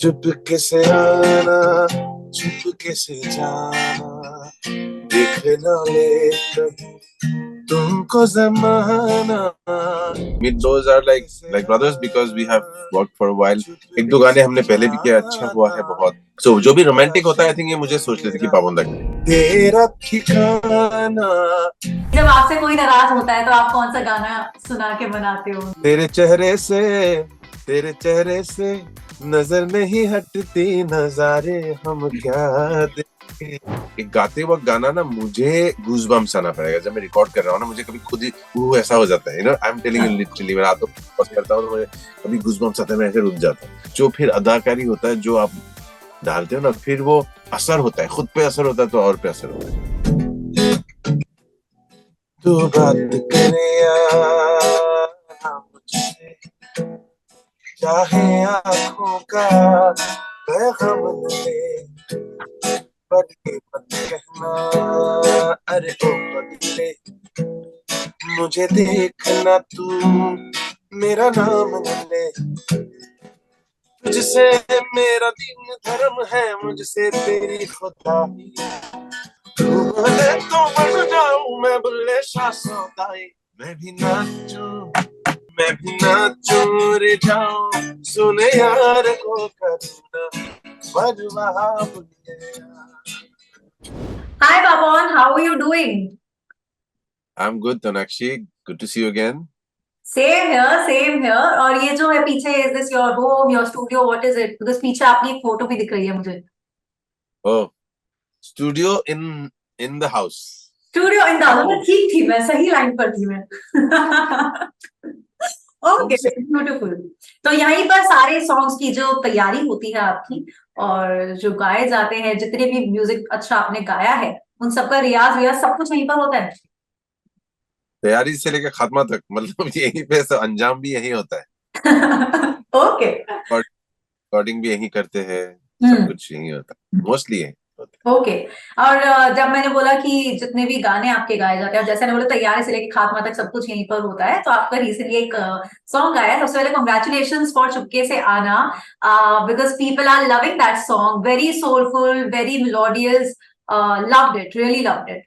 चुपके से आना, चुपके से जाना, देख ना ले कभी तुमको जमाना. Meet those are like brothers because we have worked for a while. एक दो गाने हमने पहले भी किया, अच्छा हुआ है बहुत. So जो भी रोमांटिक होता है, आई थिंक ये मुझे सोच लेते कि पाबंदा करें. तेरा ठिकाना. जब आपसे कोई नाराज होता है तो आप कौन सा गाना सुना के मनाते हो? तेरे चेहरे से नजर नहीं हटती नजारे हम क्या देखें. एक गाते वक्त गाना ना मुझे गूज़बम्प्स आना पड़ेगा. जब मैं रिकॉर्ड कर रहा हूँ ना, मुझे कभी खुद ही वो ऐसा हो जाता है. You know, I am telling you literally, मैं रातों को पॉज करता हूँ तो मुझे कभी गूज़बम्प्स आते हैं, मैं ऐसे रुक जाता हूँ. जो फिर अदाकारी होता है जो आप डालते हो ना, फिर वो असर होता है, खुद पे असर होता है तो और पे असर होता है. तू बात करे या मुझसे, चाहे आंखों का पैगाम ले, बदले मत कहना, अरे ओ बदले, मुझे देखना तू मेरा नाम न ले. तुझसे मेरा दिन धर्म है, मुझसे तेरी खुदाई. तू बोले तो बन जाऊं मैं बुल्ले शाह सौदाई. मैं भी नाचूं रे जाऊं, सुने यार को करूं ना Bulleh. Hi Pawan, how are you doing? I'm good, Tonakshi. Good to see you again. Same here, same here. और ये जो है पीछे, is this your home, your studio, what is it? Because पीछे आपकी एक फोटो भी दिख रही है मुझे. Oh, studio in the house. Studio in At the, मैं home. ठीक थी, मैं सही लाइन पर थी मैं. ओके, Home से. ब्यूटीफुल. तो यहीं पर सारे सॉन्ग्स की जो तैयारी होती है आपकी, और जो गाए जाते हैं, जितने भी म्यूजिक अच्छा आपने गाया है, उन सबका रियाज रियाज सब कुछ यहीं पर होता है. तैयारी से लेकर खात्मा तक, मतलब यहीं पे सब अंजाम भी यही होता है. ओके. रिकॉर्डिंग भी यही करते हैं. सब हम्म. कुछ यही होता है, मोस्टली यही होता ओके. और जब मैंने बोला कि जितने भी गाने आपके गाए जाते हैं, और जैसे मैंने बोला तैयारी से लेके खात्मा तक सब कुछ यहीं पर होता है, तो आपका रिसेंटली एक सॉन्ग आया है. सबसे पहले कॉन्ग्रेचुलेशंस फॉर चुपके से आना, because people are loving that song. Very soulful, very melodious. Loved it, really loved it. है.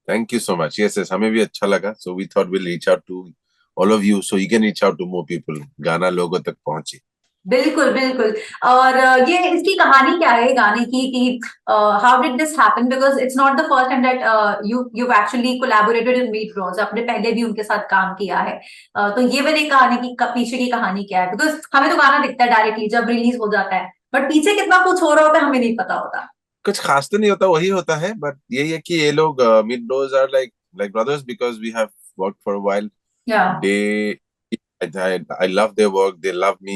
Thank you so much. Yes yes, हमें भी अच्छा लगा. So we thought will reach out to all of you so you can reach out to more people. गाना लोगों तक पहुंचे. बिल्कुल बिल्कुल. और ये इसकी कहानी क्या है गाने की, कि how did this happen? Because it's not the first time that you actually collaborated in Meet Bros. आपने पहले भी उनके साथ काम किया है. तो ये वाली कहानी की पीछे की कहानी क्या है? बिकॉज हमें तो गाना दिखता है डायरेक्टली जब रिलीज हो जाता है, बट पीछे कितना कुछ हो रहा होता है हमें नहीं पता होता. कुछ खास तो नहीं होता, वही होता है. बट यही है कि ये लोग Meet Bros are like brothers because we have worked for a while. Yeah. दे I love their work, they love me,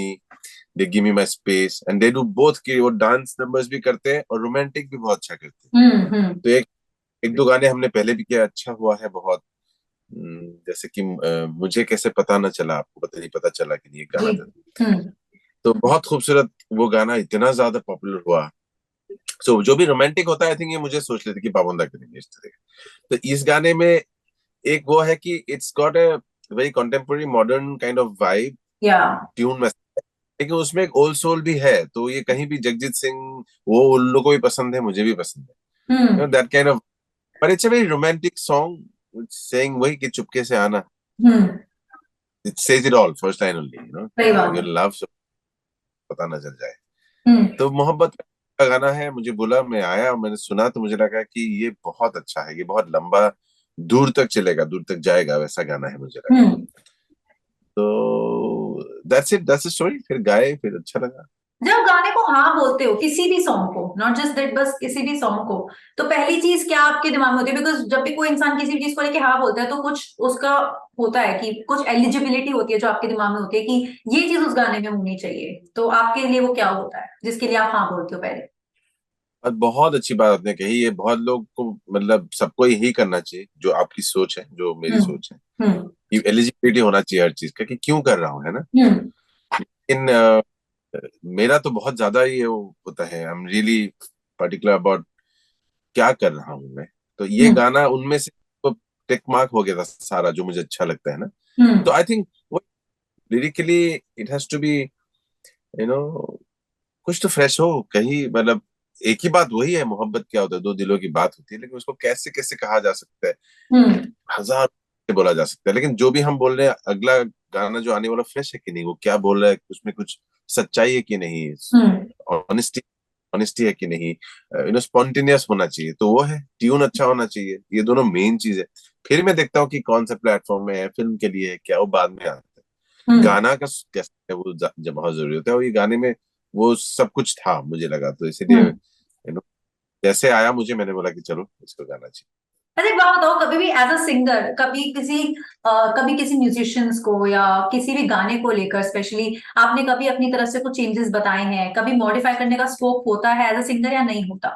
they give me my space and they do both. कि वो डांस नंबर्स भी करते हैं और रोमांटिक भी बहुत अच्छा करते हैं. हम्म. तो एक एक दो गाने हमने पहले भी किया, अच्छा हुआ है बहुत. जैसे कि मुझे कैसे पता न चला, आपको पता नहीं पता चला कि नहीं, एक जी. गाना था. हम्म. तो बहुत खूबसूरत वो गाना इतना ज्यादा पॉपुलर हुआ. सो जो भी रोमांटिक होता है, आई थिंक ये मुझे सोच लेते कि पाबंदा करेंगे इस तरह का. तो इस गाने में एक वो है कि it's got a very contemporary modern kind of vibe. या. ट्यून में, लेकिन उसमें एक ओल्ड सोल भी है. तो ये कहीं भी जगजीत सिंह, वो उन लोगों को भी पसंद है, मुझे भी पसंद है. Hmm. That kind of, but it's a very romantic song saying वही कि चुपके से आना. Hmm. It says it all, first line only, सही बात योर है. लव, पता न चल जाए. हम्म. तो मोहब्बत का गाना है. मुझे बोला, मैं आया और मैंने सुना तो मुझे लगा कि ये बहुत अच्छा है, ये बहुत लंबा दूर तक चलेगा, दूर तक जाएगा, वैसा गाना है मुझे लगा. हम्म. तो दैट्स इट स्टोरी. फिर गाए, फिर अच्छा लगा. जब गाने को हाँ बोलते हो, किसी भी सॉन्ग को, नॉट जस्ट दैट, बस किसी भी सॉन्ग को, तो पहली चीज क्या आपके दिमाग में होती है? बिकॉज जब भी कोई इंसान किसी भी चीज को लेके हाँ बोलता है, तो कुछ उसका होता है कि कुछ एलिजिबिलिटी होती है जो आपके दिमाग में होती है कि ये चीज उस गाने में होनी चाहिए. तो आपके लिए वो क्या होता है जिसके लिए आप हाँ बोलते हो पहले? और बहुत अच्छी बात आपने कही. ये बहुत लोग को, मतलब सबको यही करना चाहिए जो आपकी सोच है, जो मेरी हम्म. सोच है. हम्म. कि एलिजिबिलिटी होना चाहिए हर चीज का, कि क्यों कर रहा हूँ, है ना. हम्म. इन मेरा तो बहुत ज्यादा ये वो होता है. I am really particular about क्या कर रहा हूँ मैं. तो ये हम्म. गाना उनमें से तो टिक मार्क हो गया था सारा, जो मुझे अच्छा लगता है ना. हम्म. तो I think lyrically it has to be, you know, कुछ तो फ्रेश हो कहीं, मतलब एक ही बात वही है, मोहब्बत क्या होता है, दो दिलों की बात होती है, लेकिन उसको कैसे कैसे कहा जा सकता है, हम्म। हजार से बोला जा सकता है, लेकिन जो भी हम बोल रहे हैं अगला गाना जो आने वाला फ्रेश है कि नहीं, वो क्या बोल रहा है, उसमें कुछ सच्चाई है कि नहीं, हम्म। ऑनेस्टी ऑनेस्टी है कि नहीं, स्पॉन्टेनियस होना चाहिए, तो वो है, ट्यून अच्छा होना चाहिए, ये दोनों मेन चीज है। फिर मैं देखता हूँ कि कौन सा प्लेटफॉर्म में है, फिल्म के लिए है क्या, वो बाद में आता है। हम्म। गाना का कैसा है वो जब बहुत जरूरी होता है, और ये गाने में वो सब कुछ था मुझे लगा, तो इसीलिए हम्म। जैसे आया मुझे, मैंने बोला कि चलो इसको गाना चाहिए। अच्छा एक बात बताओ, कभी भी एज अ सिंगर कभी किसी म्यूजिशियंस को या किसी भी गाने को लेकर स्पेशली आपने कभी अपनी तरफ से कुछ चेंजेस बताए हैं, कभी मॉडिफाई करने का स्कोप होता है एज अ सिंगर या नहीं होता?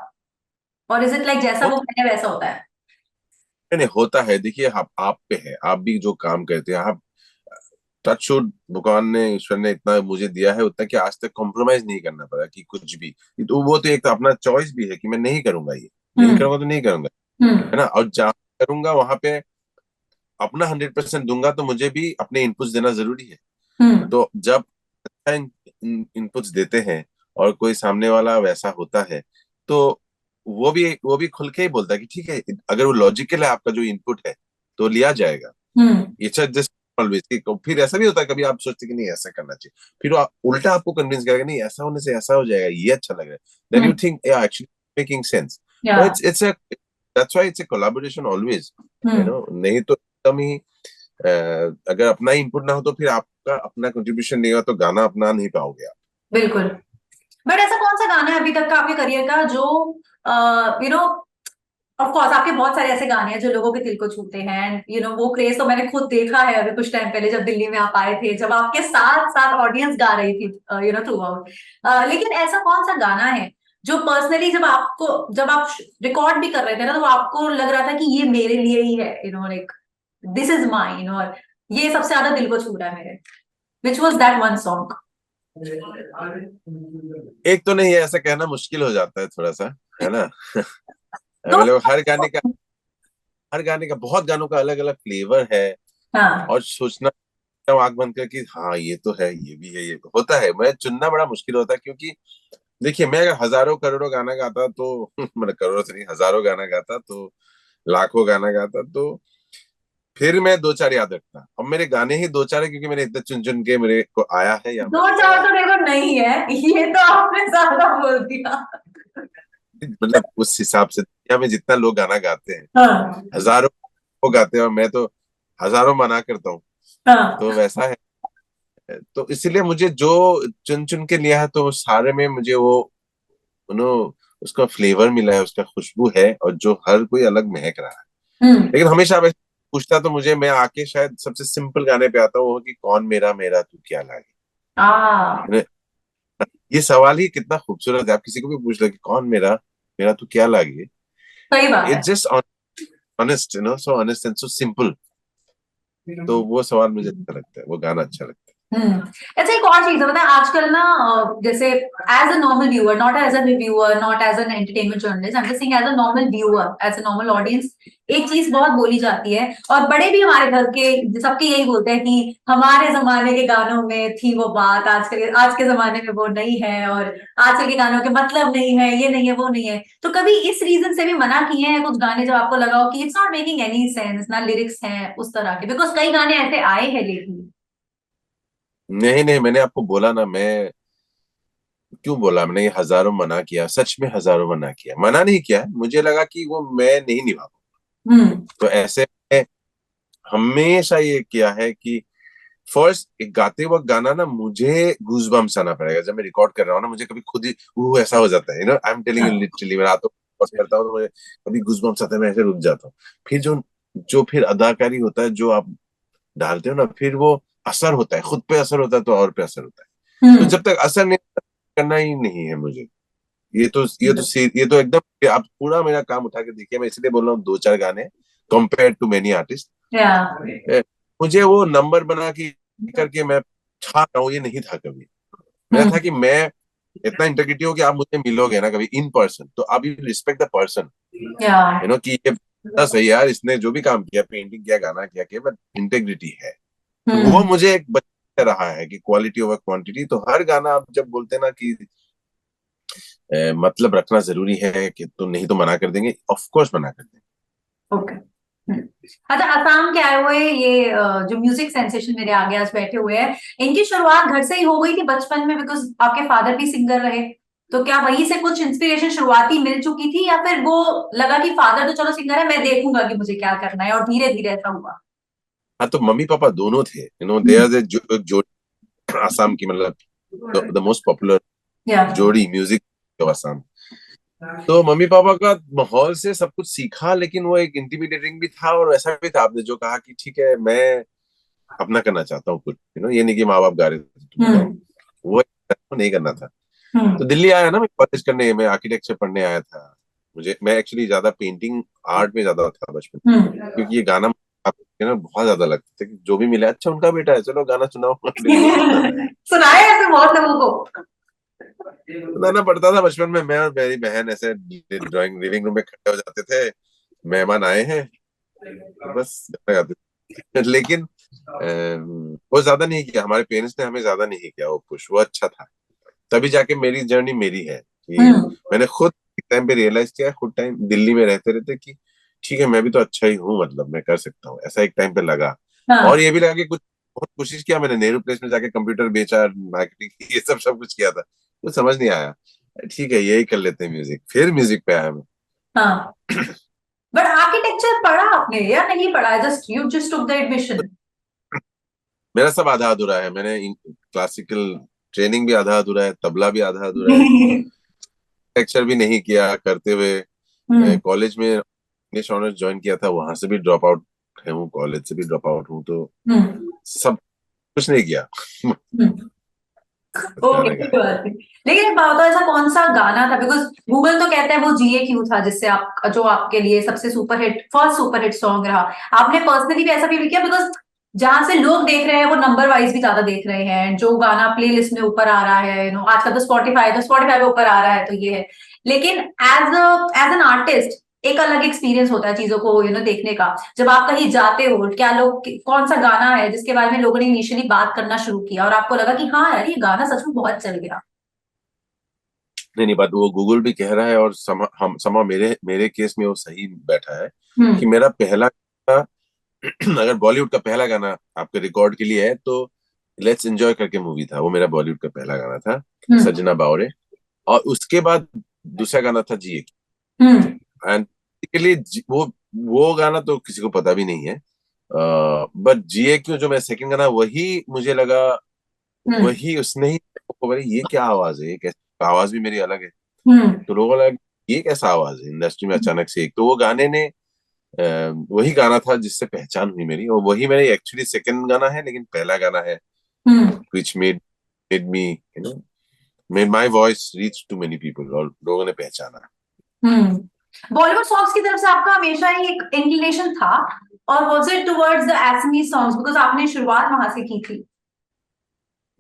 और इज इट लाइक जैसा वो होता कहते हैं वैसा होता है? नहीं नहीं, होता है, देखिए आप पे है, आप भी जो काम करते हैं, आप टचवुड, भगवान ने, ईश्वर ने इतना मुझे दिया है उतना कि आज तक कॉम्प्रोमाइज नहीं करना पड़ा कि कुछ भी, तो वो तो एक तो अपना चॉइस भी है कि मैं नहीं करूंगा, ये नहीं हम्म। करूंगा तो नहीं करूंगा, हम्म। है ना, और जहाँ करूंगा वहां पे अपना 100% दूंगा, तो मुझे भी अपने इनपुट्स देना जरूरी है। हम्म। तो जब अच्छा इनपुट्स देते हैं और कोई सामने वाला वैसा होता है, तो वो भी खुल के ही बोलता है कि ठीक है, अगर वो लॉजिकल है आपका जो इनपुट है तो लिया जाएगा। हम्म। It's just always. फिर ऐसा भी होता है कभी आप सोचते हैं कि नहीं ऐसा करना चाहिए, फिर वो उल्टा आपको कन्विंस करेगा नहीं ऐसा होने से ऐसा हो जाएगा, ये अच्छा लग रहा है, then you hmm. Think yeah actually making sense. Yeah. तो it's a that's why it's a collaboration always, hmm. नहीं तो एकदम ही अगर अपना इनपुट ना हो तो फिर आपका अपना कंट्रीब्यूशन नहीं होगा, तो गाना अपना नहीं पाओगे आप। बिल्कुल। बट ऐसा कौन सा गाना है अभी तक का आपके करियर का जो यू नो ऑफ कोर्स आपके बहुत सारे ऐसे गाने हैं जो लोगों के दिल को छूते हैं, एंड वो क्रेज तो मैंने खुद देखा है अभी कुछ टाइम पहले जब दिल्ली में आप आए थे, जब आपके साथ साथ ऑडियंस गा रही थी थ्रू आउट। लेकिन ऐसा कौन सा गाना है जो पर्सनली जब आप रिकॉर्ड भी कर रहे थे ना, तो आपको लग रहा था कि ये मेरे लिए ही है, लाइक दिस इज माइन, और ये सबसे ज्यादा दिल को छू रहा है मेरे, which was that one song? एक तो नहीं है, ऐसा कहना मुश्किल हो जाता है थोड़ा सा, है ना। तो मतलब हर गाने का बहुत गानों का अलग अलग फ्लेवर है, हाँ। और सोचना आंख बंद करके हाँ ये तो है, ये भी है, ये तो होता है, मैं चुनना बड़ा मुश्किल होता है, क्योंकि देखिए मैं अगर हजारों करोड़ों गाना गाता तो मतलब करोड़ों से नहीं, हजारों गाना गाता तो, लाखों गाना गाता तो फिर मैं दो चार याद रखता। अब मेरे गाने ही दो चार है क्योंकि मैंने इतने चुन चुन के मेरे को आया है या दो मैंने चार गाया तो देखो नहीं है, ये तो आपने ज्यादा बोल दिया। है, मतलब उस हिसाब से दुनिया में जितना लोग गाना गाते हैं, हाँ। हजारों वो गाते हैं, और मैं तो हजारों मना करता हूँ, हाँ। तो वैसा है। तो इसीलिए मुझे जो चुन चुन के लिया है, तो वो सारे में मुझे वो नो उसका फ्लेवर मिला है, उसका खुशबू है, और जो हर कोई अलग महक रहा है। हम्म। लेकिन हमेशा आप ऐसे पूछता तो मुझे, मैं आके शायद सबसे सिंपल गाने पे आता हूँ, वो कि कौन मेरा मेरा तू क्या लागे। आ है ना? ये सवाल ही कितना खूबसूरत है, आप किसी को भी पूछ लो कि कौन मेरा मेरा तू क्या लागे, सही बात है। It's just honest, so honest and so simple. तो वो सवाल मुझे अच्छा लगता है, वो गाना अच्छा लगता हम्म। अच्छा एक और चीज है, पता है आजकल ना जैसे as a normal viewer, not as a reviewer, not as an entertainment journalist, I am just saying as a normal viewer, as a normal audience, एक चीज बहुत बोली जाती है, और बड़े भी हमारे घर के सबके यही बोलते हैं कि हमारे जमाने के गानों में थी वो बात, आज के जमाने में वो नहीं है, और आजकल के गानों के मतलब नहीं है, ये नहीं है, वो नहीं है। तो कभी इस रीजन से भी मना किए हैं कुछ गाने जब आपको लगा हो कि it's not making any sense, ना लिरिक्स हैं उस तरह के, बिकॉज कई गाने ऐसे आए हैं लेटली। है। नहीं नहीं, मैंने आपको बोला ना, मैं क्यों बोला, मैंने ये हजारों मना किया, सच में हजारों मना किया, मना नहीं किया है, मुझे लगा कि वो मैं नहीं निभा पाऊंगा। हम्म। तो ऐसे में हमेशा ये किया है कि फर्स्ट एक गाते वक्त गाना ना मुझे गूजबम्स आना पड़ेगा, जब मैं रिकॉर्ड कर रहा हूँ ना, मुझे कभी खुद ही वो ऐसा हो जाता है, I am telling you literally, मैं रातों को करता हूँ तो मुझे कभी गूजबम्स आता है, मैं ऐसे रुक जाता हूँ। फिर जो जो फिर अदाकारी होता है जो आप डालते हो ना, फिर वो असर होता है, खुद पे असर होता है तो और पे असर होता है। तो हम्म। जब तक असर नहीं करना ही नहीं है मुझे, ये तो एकदम, आप पूरा मेरा काम उठा के देखिए, मैं इसलिए बोल रहा हूँ दो चार गाने कंपेयर टू मेनी आर्टिस्ट, या। मुझे वो नंबर बना के करके मैं छा रहा हूँ, ये नहीं था कभी। मेरा हम्म। था कि मैं इतना इंटेग्रिटी हो कि आप मुझे मिलोगे ना कभी इन पर्सन, तो आप यू रिस्पेक्ट द पर्सन, या। कि ये बंदा सही है यार, इसने जो भी काम किया, पेंटिंग किया, गाना किया, बट इंटेग्रिटी है। तो वो हम्म। मुझे एक बचता रहा है कि क्वालिटी ओवर क्वांटिटी, तो हर गाना आप जब बोलते हैं ना कि मतलब रखना जरूरी है कि तो नहीं तो मना कर देंगे, ऑफ कोर्स मना कर देंगे। ओके। अच्छा, असम के आए हुए ये जो म्यूजिक सेंसेशन मेरे आगे आज बैठे हुए हैं, इनकी शुरुआत घर से ही हो गई थी बचपन में, बिकॉज आपके फादर भी सिंगर रहे, तो क्या वहीं से कुछ इंस्पिरेशन शुरुआती मिल चुकी थी, या फिर वो लगा कि फादर तो चलो सिंगर है, मैं देखूंगा कि मुझे क्या करना है, और धीरे धीरे ऐसा हुआ? हाँ, तो मम्मी पापा दोनों थे, दे हम्म। आर जो आसाम की, मतलब द मोस्ट पॉपुलर या। जोड़ी म्यूजिक ऑफ आसाम। तो मम्मी पापा का माहौल से सब कुछ सीखा, लेकिन वो एक इंटिमिडेटिंग भी था और ऐसा भी था, आपने जो कहा कि ठीक है मैं अपना करना चाहता हूँ कुछ, ये नहीं कि माँ बाप गा रहे थे तुम गाओ, हम्म। वो नहीं करना था। तो हम्म। दिल्ली आया ना, मैं कॉलेज करने, मैं आर्किटेक्चर पढ़ने आया था। मैं एक्चुअली ज्यादा पेंटिंग आर्ट में ज्यादा था बचपन, क्योंकि ये गाना आप बहुत ज्यादा लगता था कि जो भी मिला अच्छा उनका बेटा है, चलो गाना सुनाओ दिल्ली से सुनाना है। सुनाए ऐसे बहुत लोगों को। सुनाना पड़ता था बचपन में। मैं और मेरी बहन ऐसे ड्राइंग लिविंग रूम में खड़े हो जाते थे, मेहमान आए हैं, तो बस गाना गाते थे। लेकिन वो ज्यादा नहीं किया, हमारे पेरेंट्स ने हमें ज्यादा नहीं किया वो पुश, वो अच्छा था। तभी जाके मेरी जर्नी मेरी है कि हम्म। मैंने खुद एक टाइम पे रियलाइज किया, खुद टाइम दिल्ली में रहते रहते, कि ठीक है मैं भी तो अच्छा ही हूँ, मतलब मैं कर सकता हूँ, ऐसा एक टाइम पे लगा। और हाँ। ये भी लगा कि कुछ बहुत कोशिश किया मैंने, नेहरू प्लेस में जाके कंप्यूटर बेचा, मार्केटिंग की, ये सब सब कुछ किया था, कुछ समझ नहीं आया। ठीक है यही कर लेते हैं म्यूजिक, फिर म्यूजिक पे आया मैं। हाँ, बट आर्किटेक्चर पढ़ा आपने या नहीं पढ़ा? Just you just took the admission? मेरा सब आधा अधूरा है, मैंने क्लासिकल ट्रेनिंग भी आधा अधूरा है, तबला भी आधा अधूरा है, लेक्चर भी नहीं किया करते हुए। हम्म। कॉलेज में इंग्लिश ऑनर्स ज्वाइन किया था, वहां से भी ड्रॉप आउट है हूँ, कॉलेज से भी ड्रॉप आउट हूँ, तो हम्म। सब कुछ नहीं किया। हम्म। बस ओके, गाना कोई गाया। बात नहीं। लेकिन एक बात बताओ, ऐसा कौन सा गाना था, बिकॉज गूगल तो कहता है वो जीए क्यों था, जिससे आप जो आपके लिए सबसे super hit, first super hit song रहा। आपने पर्सनली भी ऐसा फील किया? बिकॉज जहां से लोग देख रहे हैं वो नंबर वाइज भी ज्यादा देख रहे हैं, जो गाना प्ले लिस्ट में ऊपर आ रहा है, आजकल तो स्पॉटिफाई पे ऊपर आ रहा है, तो ये है। लेकिन एज एन आर्टिस्ट एक अलग एक्सपीरियंस होता है चीजों को देखने का। जब आप कहीं जाते हो, क्या लोग, कौन सा गाना है जिसके बारे में लोगों ने इनिशियली बात करना शुरू किया और आपको लगा कि हाँ यार, ये गाना सच में बहुत चल गया? नहीं नहीं, बात वो गूगल भी कह रहा है, और समा मेरे मेरे केस में वो सही बैठा है कि हम्म। मेरा पहला गाना, अगर बॉलीवुड का पहला गाना आपके रिकॉर्ड के लिए है तो लेट्स एंजॉय करके मूवी था, वो मेरा बॉलीवुड का पहला गाना था, हम्म। सजना बावरे। और उसके बाद दूसरा गाना था जिए, हम्म। एंड वो गाना तो किसी को पता भी नहीं है। बट जिए क्यों जो मैं सेकंड गाना, वही मुझे लगा, हम्म। वही उसने ही, बोले ये क्या आवाज है, ये कैसे, आवाज भी मेरी अलग है, हम्म। तो लोगों को लगा ये कैसा आवाज है इंडस्ट्री में अचानक से एक, तो वो गाने ने वही गाना था जिससे पहचान हुई मेरी, और वही मेरे एक्चुअली सेकंड गाना है, लेकिन पहला गाना है hmm. Which made me made my voice reach to many people, और लोगों ने पहचाना। बॉलीवुड सॉन्ग्स की तरफ से आपका हमेशा ही एक इंक्लिनेशन था, और was it towards the Assamese songs, because आपने शुरुआत वहां से की थी?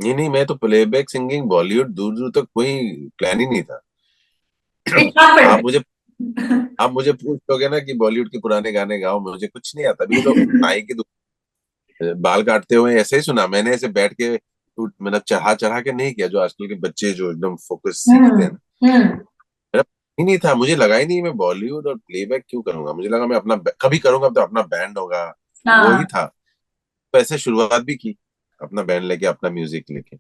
नहीं नहीं, मैं तो प्लेबैक सिंगिंग बॉलीवुड दूर दूर तक कोई प्लान ही नहीं था। इट आप मुझे हैपेंड। आप मुझे पूछोगे ना कि बॉलीवुड के पुराने गाने गाओ, मुझे कुछ नहीं आता। अभी तो नाई की बाल काटते हुए ऐसे ही सुना मैंने, ऐसे बैठ के मतलब चढ़ा चढ़ा के नहीं किया, जो आजकल के बच्चे जो एकदम फोकस सीखते हैं ना, हम्म। मेरा ही नहीं था, मुझे लगा ही नहीं मैं बॉलीवुड और प्लेबैक क्यों करूंगा, मुझे लगा मैं अपना कभी करूंगा तो अपना बैंड होगा, वो ही हाँ। था। तो ऐसे शुरुआत भी की, अपना बैंड लेके, अपना म्यूजिक लेके,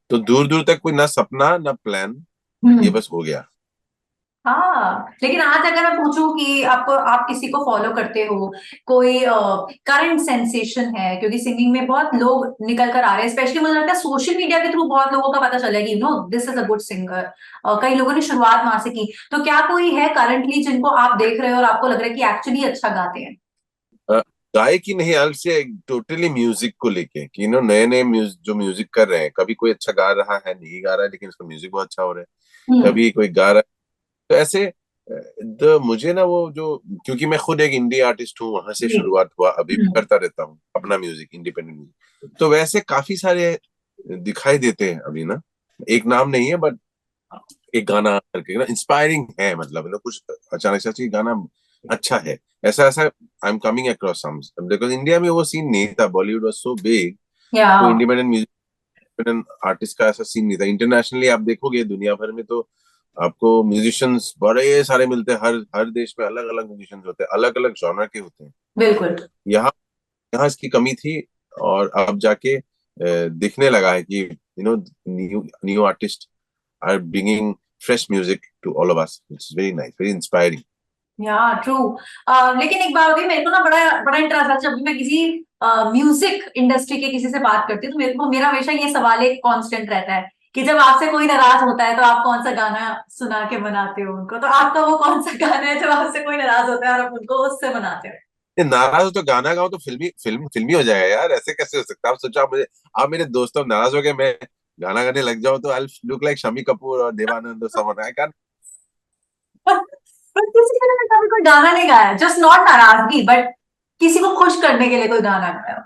तो दूर दूर तक कोई ना सपना ना प्लान, ये हम्म। बस हो गया। हाँ, लेकिन आज अगर मैं पूछूं कि आपको, आप किसी को फॉलो करते हो, कोई करंट सेंसेशन है, क्योंकि सिंगिंग में बहुत लोग निकल कर आ रहे हैं, स्पेशली मुझे लगता है सोशल मीडिया के थ्रू बहुत लोगों का पता चला है कि this is a good singer, कई लोगों ने शुरुआत वहां से की, तो क्या कोई है करंटली जिनको आप देख रहे हो और आपको लग रहा है कि एक्चुअली अच्छा गाते हैं? अ, गायकी नहीं, हाल से टोटली म्यूजिक को लेके कि नए नए जो म्यूजिक कर रहे हैं, कभी कोई अच्छा गा रहा है, नहीं गा रहा है, लेकिन उसका म्यूजिक बहुत अच्छा हो रहा है, हम्म। कभी कोई गा रहा है, तो ऐसे तो मुझे ना वो जो, क्योंकि मैं खुद एक इंडी आर्टिस्ट हूँ, वहां से जी। शुरुआत हुआ, अभी भी हम्म। करता रहता हूँ अपना म्यूजिक, इंडिपेंडेंट म्यूजिक, तो वैसे काफी सारे दिखाई देते हैं अभी ना, एक नाम नहीं है, बट एक गाना करके ना इंस्पायरिंग है, मतलब कुछ अचानक से ये गाना अच्छा है, ऐसा ऐसा I am coming across some, because India में वो सीन नहीं था, बॉलीवुड वाज सो बिग, या। कोई इंडिपेंडेंट म्यूजिक आर्टिस्ट का ऐसा सीन नहीं था। इंटरनेशनली आप देखोगे दुनिया भर में तो आपको म्यूजिशियंस बड़े सारे मिलते हैं, हर हर देश में अलग अलग म्यूजिशियंस होते हैं, अलग अलग जॉनर के होते हैं। बिल्कुल। यहाँ यहाँ इसकी कमी थी, और अब जाके दिखने लगा है कि new new artist are bringing fresh music to all of us, which is very nice, very inspiring. Yeah true. लेकिन एक बात होती है, मेरे को ना बड़ा बड़ा इंटरेस्ट आता है जब भी मैं किसी म्यूजिक इंडस्ट्री के किसी से बात करती हूँ, तो मेरा हमेशा ये सवाल एक कांस्टेंट रहता है कि जब आपसे कोई नाराज होता है तो आप कौन सा गाना सुना के मनाते हो उनको। तो आपका वो कौन सा गाना है जब आपसे कोई नाराज होता है और आप उनको उससे मनाते हो? नाराज हो तो गाना गाओ, तो फिल्मी हो जाएगा यार, ऐसे कैसे हो सकता है? आप सोचो, आप मेरे दोस्तों नाराज हो गए, मैं गाना गाने लग जाऊं, तो I look like Shammi Kapoor और देवानंद और समवन। I can. पर किसी ने कभी कोई गाना नहीं गाया, जस्ट नॉट नाराजगी, बट किसी को खुश करने के लिए कोई गाना गाया?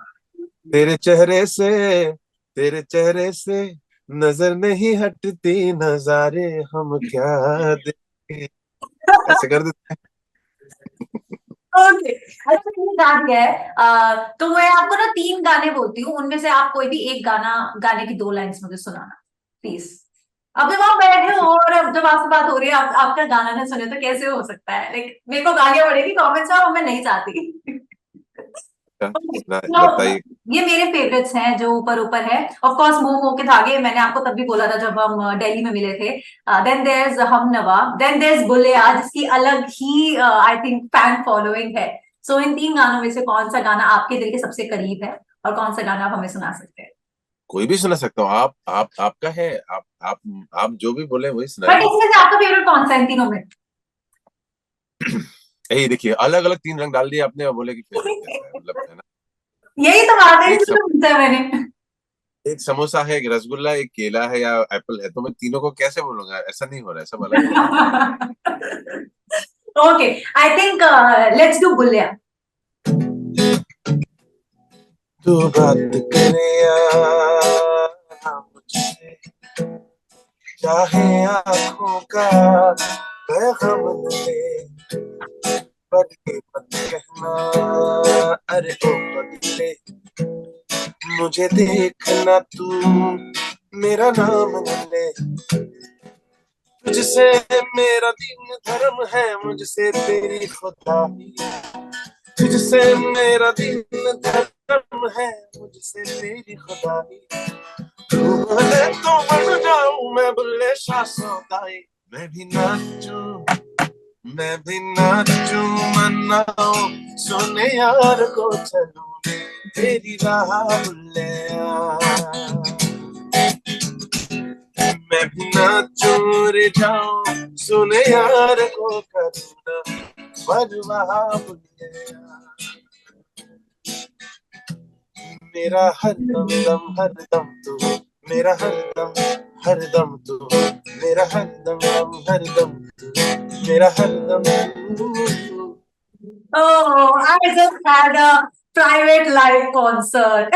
तेरे चेहरे से, तेरे चेहरे से नजर नहीं हटती, नजारे हम क्या देखें। ऐसे कर देते ओके। अच्छा, मैंने गा दिया है। तो मैं आपको ना 3 गाने बोलती हूँ, उनमें से आप कोई भी एक गाना गाने की 2 लाइंस मुझे सुनाना प्लीज। अब जब आप बैठे हो और अब जब आपसे बात हो रही है, आपका गाना ना सुने तो कैसे हो सकता है? लाइक मेरे को गालियां पड़ेगी कमेंट्स में और मैं नहीं चाहती। हैं। तो बताइए। ये मेरे फेवरेट्स हैं जो ऊपर ऊपर है। ऑफ कोर्स मुंह मुंह के धागे, मैंने आपको तब भी बोला था जब हम दिल्ली में मिले थे। देन देयर इज हम नवा, देन देयर इज बुल्लिया, जिसकी अलग ही आई थिंक फैन फॉलोइंग है। सो इन 3 गानों में से कौन सा गाना आपके दिल के सबसे करीब है, और कौन सा गाना आप हमें सुना सकते हैं? कोई भी सुना सकता हूँ, आप आपका है, आप आप जो भी बोले वही बट सुनाइए। इसमें से आपका फेवरेट कौन सा है इन तीनों में? यही देखिए, अलग अलग 3 रंग डाल दिए आपने और बोले कि फेवरेट कैसा है, मतलब है ना। यही तो बात है, एक इसलिए सम, तो पूछा है मैंने। एक समोसा है, एक रसगुल्ला, एक केला है या एप्पल है, तो मैं तीनों को कैसे बोलूंगा? ऐसा नहीं हो रहा है, सब अलग अलग है। Okay, I think let's do Bulleya. तू बात करे या ना मुझसे, चाहे आंखों का पैगाम ले, बदले मत कहना, अरे ओ बदले, मुझे देखना तू मेरा नाम न ले। तुझसे मेरा दीन धर्म है, मुझसे तेरी खुदाई, तुझसे मेरा दीन धर्म है, मुझसे तेरी खुदाई। तू बोले तो बन जाऊं मैं बुल्ले शाह सौदाई, मैं भी नाचूं, मैं भी नाचूं मनाऊं, सोने यार को चलूं तेरी राह बुल्ले। मैं भी नाचूं रे जाऊं, सुने यार को करूं ना परवाह बुल्ले। मेरा हर दम दम हर दम तू, मेरा हर दम हर दम तू, मेरा हर दम दम हर दम तू, मेरा हर दम तू। Oh, I just had a private live concert.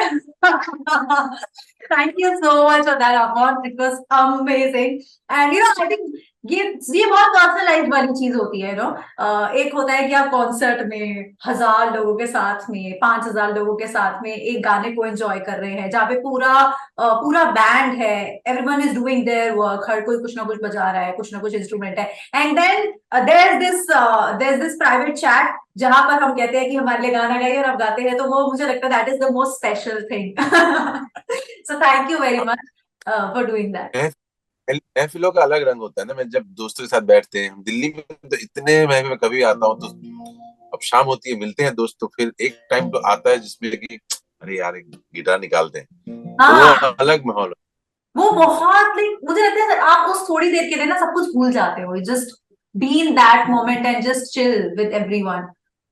Thank you so much for that, Amon. It was amazing. And I think ये बहुत पर्सनलाइज वाली चीज होती है। एक होता है कि आप कॉन्सर्ट में 1000 लोगों के साथ में, 5000 लोगों के साथ में एक गाने को एंजॉय कर रहे हैं, जहाँ पे पूरा बैंड है, everyone is doing their work, हर कोई कुछ ना कुछ बजा रहा है, कुछ ना कुछ इंस्ट्रूमेंट है। And then there's this private chat जहां पर हम कहते हैं कि हमारे लिए गाना गाइए और आप गाते हैं, तो वो मुझे लगता है that is the most special thing. So thank you very much for doing that. महफिलों का अलग रंग होता है ना। मैं जब दोस्तों के साथ बैठते हैं, हम दिल्ली में तो इतने महफिल में कभी आता हूँ, तो अब शाम होती है, मिलते हैं दोस्त, तो फिर एक टाइम तो आता है जिसमें कि अरे यार एक गिटार निकालते हैं, तो वो हाँ, अलग माहौल वो बहुत लाइक मुझे लगता है आप उस थोड़ी देर के लिए ना सब कुछ भूल जाते हो, just be in that moment and just chill with everyone,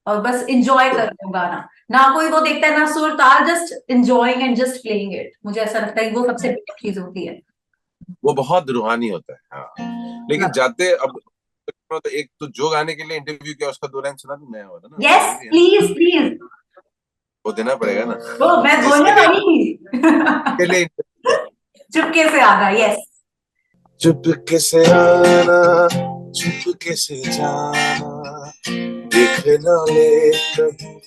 और बस एंजॉय कर होता रहे हो गाना। ना कोई वो देखता है ना सुर ताल, just enjoying and just playing it. मुझे ऐसा लगता है कि वो सबसे बड़ी चीज होती है। है, वो बहुत रूहानी होता है। हाँ, लेकिन जाते अब तो एक तो जो गाने के लिए इंटरव्यू किया उसका 2 लाइन सुना दूं मैं, और है ना, यस ये भी है ना, प्लीज प्लीज। वो देना पड़ेगा ना। वो मैं जिसके बोलने लिए, वाली थी। के लिए चुपके से आना, यस। चुपके से आना, चुपके से जाना, दिखना ले कहीं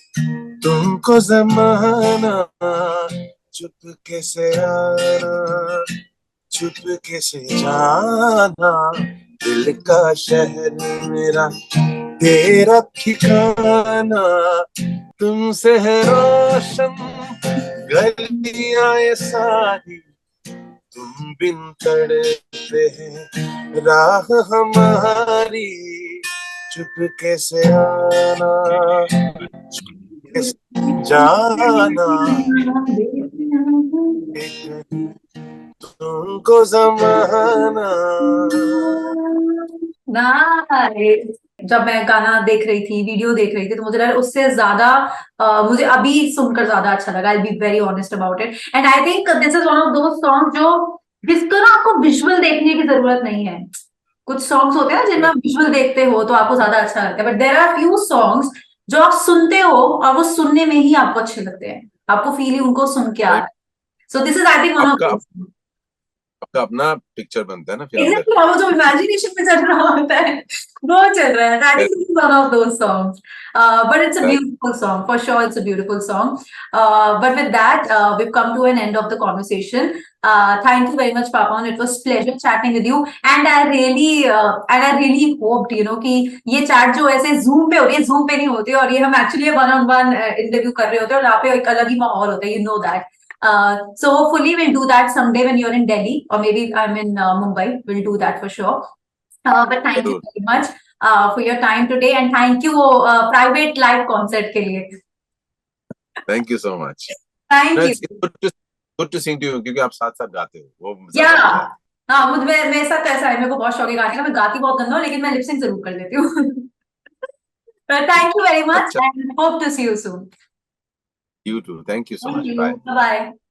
तुमको जमाना, चुपके से आना, चुपके से जाना, दिल का शहर मेरा तेरा ठिकाना, तुमसे है रोशन गलियां ये सारी, तुम बिन तड़पे हैं राह हमारी, चुपके से आना चुपके से जाना, तुमको जमाना। नाइस। जब मैं गाना देख रही थी, वीडियो देख रही थी, तो मुझे लगा उससे ज्यादा मुझे अभी सुनकर ज्यादा अच्छा लगा। I be very honest about it, and I think this is one of those song जो जिसको ना आपको विजुअल देखने की जरूरत नहीं है। कुछ सॉन्ग्स होते हैं ना जिनमें आप विजुअल देखते हो तो आपको ज्यादा अच्छा लगता है, but there are few songs जो आप सुनते हो और वो सुनने में ही आपको अच्छे लगते हैं, आपको फील ही उनको सुन के आ रहा है। So this is I think one आपका ऑफ आपका अपना पिक्चर बनता है ना फिर अंदर। एग्जैक्टली, वो जो इमेजिनेशन में चल रहा होता है वो चल रहा है। That is one of those songs. But it's a Correct. beautiful song. For sure, it's a beautiful song. But with that, we've come to an end of the conversation. Thank you very much, Papan. It was pleasure chatting with you. And I really hoped, you know, कि ये chat जो ऐसे Zoom पे हो रही है, Zoom पे नहीं होती, और ये हम actually one-on-one interview कर रहे होते हैं, और यहाँ पे एक अलग ही माहौल होता है, you know that. So hopefully we'll do that someday when you're in Delhi, or maybe I'm in Mumbai. We'll do that for sure. But thank you जरूर। very much for your time today, and thank you private live concert के लिए. Thank you so much. Thank you. Good to sing to you, क्योंकि आप साथ साथ गाते हो, वो ज्यादा Yeah. मजा आता हाँ, मुझ में मेरे साथ ऐसा है, मेरे को बहुत शौक है गाने का। मैं गाती बहुत गंदा हूँ, लेकिन मैं लिपसिंग जरूर कर लेती हूँ. But thank you very है। much, अच्छा, and hope to see you soon. You too, thank you so Thank much, you. Bye. Bye bye.